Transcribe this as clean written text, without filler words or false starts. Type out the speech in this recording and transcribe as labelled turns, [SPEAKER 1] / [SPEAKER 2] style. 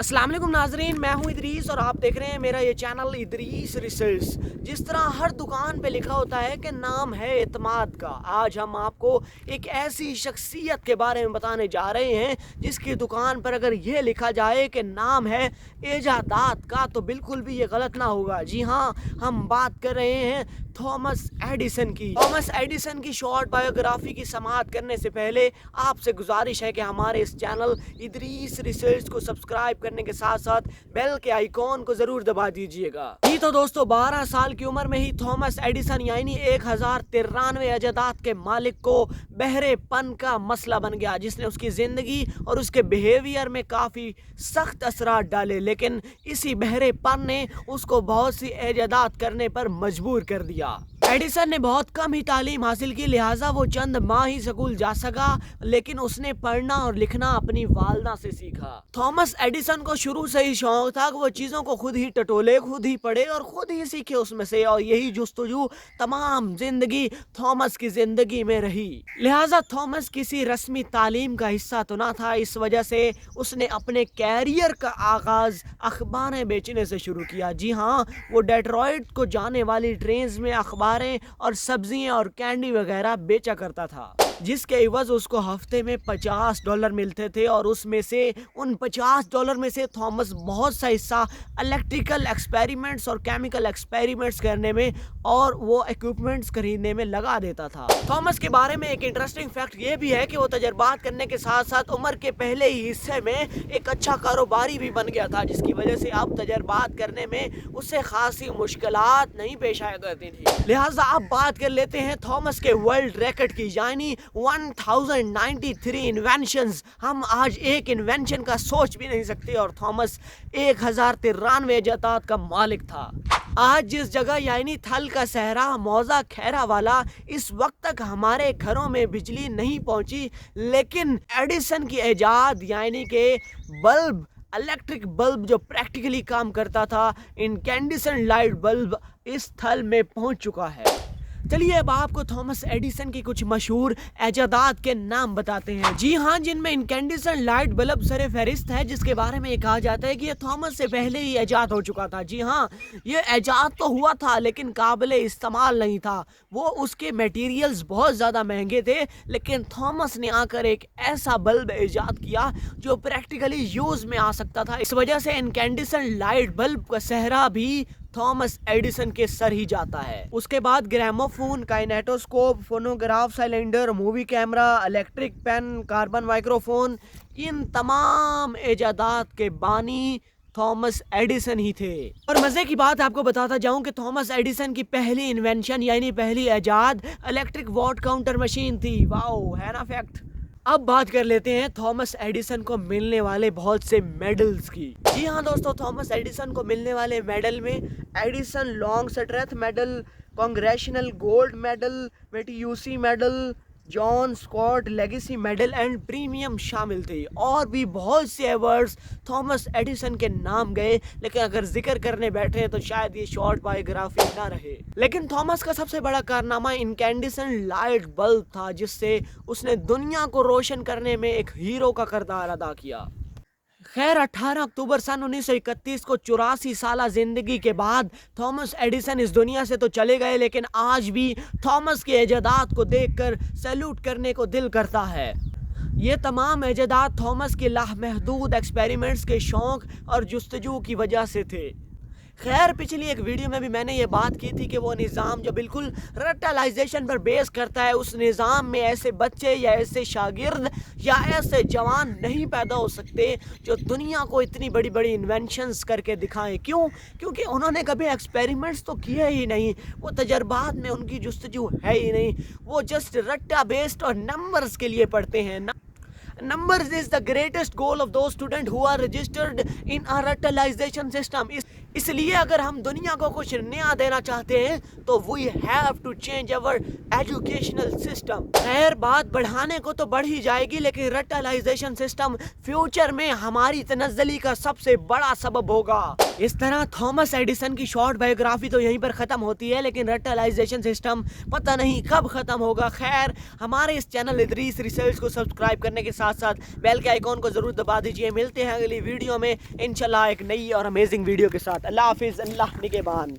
[SPEAKER 1] अस्सलाम वालेकुम नाजरीन, मैं हूं इदरीस और आप देख रहे हैं मेरा ये चैनल इदरीस रिसर्च। जिस तरह हर दुकान पे लिखा होता है कि नाम है एतमाद का, आज हम आपको एक ऐसी शख्सियत के बारे में बताने जा रहे हैं जिसकी दुकान पर अगर ये लिखा जाए कि नाम है एजादात का तो बिल्कुल भी ये गलत ना होगा। जी हाँ, हम बात कर रहे हैं थॉमस एडिसन की। थॉमस एडिसन की शॉर्ट बायोग्राफी की समाअत करने से पहले आपसे गुजारिश है कि हमारे इस चैनल इदरीस रिसर्च को सब्सक्राइब करने के साथ साथ बेल के आइकॉन को जरूर दबा दीजिएगा। जी तो दोस्तों, 12 साल की उम्र में ही थॉमस एडिसन यानी 1093 अजादात के मालिक को बहरेपन का मसला बन गया, जिसने उसकी जिंदगी और उसके बिहेवियर में काफी सख्त असरात डाले। लेकिन इसी बहरेपन ने उसको बहुत सी एजादात करने पर मजबूर कर दिया। एडिसन ने बहुत कम ही तालीम हासिल की, लिहाजा वो चंद माह ही स्कूल जा सका, लेकिन उसने पढ़ना और लिखना अपनी वालदा से सीखा। थॉमस एडिसन को शुरू से ही शौक था कि वो चीजों को खुद ही टटोले, खुद ही पढ़े और खुद ही सीखे उसमें से, और यही जुस्तजू तमाम जिंदगी थॉमस की जिंदगी में रही। लिहाजा थॉमस किसी रस्मी तालीम का हिस्सा तो ना था, इस वजह से उसने अपने कैरियर का आगाज अखबारें बेचने से शुरू किया। जी हाँ, वो डेट्रॉइट को जाने वाली ट्रेन्स में अखबारें और सब्जियां और कैंडी वगैरह बेचा करता था, जिसके इवज उसको हफ्ते में $50 मिलते थे। और उसमें से उन $50 में से थॉमस बहुत सा हिस्सा इलेक्ट्रिकल एक्सपेरिमेंट्स और केमिकल एक्सपेरिमेंट्स करने में और वो इक्विपमेंट्स खरीदने में लगा देता था। थॉमस के बारे में एक इंटरेस्टिंग फैक्ट ये भी है कि वो तजर्बात करने के साथ साथ उम्र के पहले ही हिस्से में एक अच्छा कारोबारी भी बन गया था, जिसकी वजह से अब तजर्बात करने में उससे खासी मुश्किलात नहीं पेश आया करती थी। लिहाजा अब बात कर लेते हैं थॉमस के वर्ल्ड रिकॉर्ड की, यानी 1093 इन्वेंशंस। हम आज एक इन्वेंशन का सोच भी नहीं सकते, और थॉमस 1093 इजादात का मालिक था। आज जिस जगह यानी थल का सहरा, मौजा, खैरा वाला, इस वक्त तक हमारे घरों में बिजली नहीं पहुंची, लेकिन एडिसन की इजाद यानी के बल्ब, इलेक्ट्रिक बल्ब जो प्रैक्टिकली काम करता था, इनकैंडिसेंट लाइट बल्ब इस थल में पहुंच चुका है। चलिए अब आपको थॉमस एडिसन की कुछ मशहूर एजादात के नाम बताते हैं। जी हाँ, जिनमें इनकैंडिसेंट लाइट बल्ब सरे फहरिस्त है, जिसके बारे में कहा जाता है कि ये थॉमस से पहले ही ईजाद हो चुका था। जी हाँ, ये ईजाद तो हुआ था लेकिन काबिल इस्तेमाल नहीं था। वो उसके मटेरियल्स बहुत ज़्यादा महंगे थे, लेकिन थॉमस ने आकर एक ऐसा बल्ब ईजाद किया जो प्रैक्टिकली यूज़ में आ सकता था। इस वजह से इनकैंडिसेंट लाइट बल्ब का सहरा भी थॉमस एडिसन के सर ही जाता है। उसके बाद gramophone, kinetoscope, phonograph cylinder, movie camera, electric pen, carbon microphone, इन तमाम इजादात के बानी थॉमस एडिसन ही थे। और मजे की बात आपको बताता जाऊं कि थॉमस एडिसन की पहली इन्वेंशन यानी पहली इजाद इलेक्ट्रिक वॉट काउंटर मशीन थी। वाओ, है ना फैक्ट। अब बात कर लेते हैं थॉमस एडिसन को मिलने वाले बहुत से मेडल्स की। जी हाँ दोस्तों, थॉमस एडिसन को मिलने वाले मेडल में Edison Longstreth medal, congressional gold medal, Matteucci medal, John Scott legacy medal and premium शामिल थे। और भी बहुत से अवार्ड्स थॉमस एडिसन के नाम गए, लेकिन अगर जिक्र करने बैठे तो शायद ये शॉर्ट बायोग्राफी ना रहे। लेकिन थॉमस का सबसे बड़ा कारनामा इनकैंडिसेंट लाइट बल्ब था, जिससे उसने दुनिया को रोशन करने में एक हीरो का किरदार अदा किया। खैर, 18 अक्टूबर सन 1931 को 84 साल जिंदगी के बाद थॉमस एडिसन इस दुनिया से तो चले गए, लेकिन आज भी थॉमस के इजादात को देखकर सैल्यूट करने को दिल करता है। ये तमाम इजादात थॉमस के लामहदूद एक्सपेरिमेंट्स के शौक और जुस्तजू की वजह से थे। खैर, पिछली एक वीडियो में भी मैंने ये बात की थी कि वो निज़ाम जो बिल्कुल रटलाइजेशन पर बेस करता है, उस निज़ाम में ऐसे बच्चे या ऐसे शागिर्द या ऐसे जवान नहीं पैदा हो सकते जो दुनिया को इतनी बड़ी बड़ी इन्वेंशंस करके दिखाएं। क्यों? क्योंकि उन्होंने कभी एक्सपेरिमेंट्स तो किए ही नहीं, वो तजर्बात में उनकी जुस्तजू है ही नहीं, वो जस्ट रट्टा बेस्ड और नंबर्स के लिए पढ़ते हैं। Numbers is the greatest goal of those students who are registered in a ruralization system. इसलिए अगर हम दुनिया को कुछ नया देना चाहते हैं तो we have to change our educational system. खैर, बात बढ़ाने को तो बढ़ ही जाएगी, लेकिन रटलाइजेशन सिस्टम फ्यूचर में हमारी तनज़्ज़ुली का सबसे बड़ा सबब होगा। اس طرح تھامس ایڈیسن کی شارٹ بایوگرافی تو یہیں پر ختم ہوتی ہے، لیکن رٹلائزیشن سسٹم پتہ نہیں کب ختم ہوگا۔ خیر، ہمارے اس چینل ادریس ریسرچ کو سبسکرائب کرنے کے ساتھ ساتھ بیل کے آئیکن کو ضرور دبا دیجئے۔ ملتے ہیں اگلی ویڈیو میں انشاءاللہ ایک نئی اور امیزنگ ویڈیو کے ساتھ۔ اللہ حافظ، اللہ نگہبان۔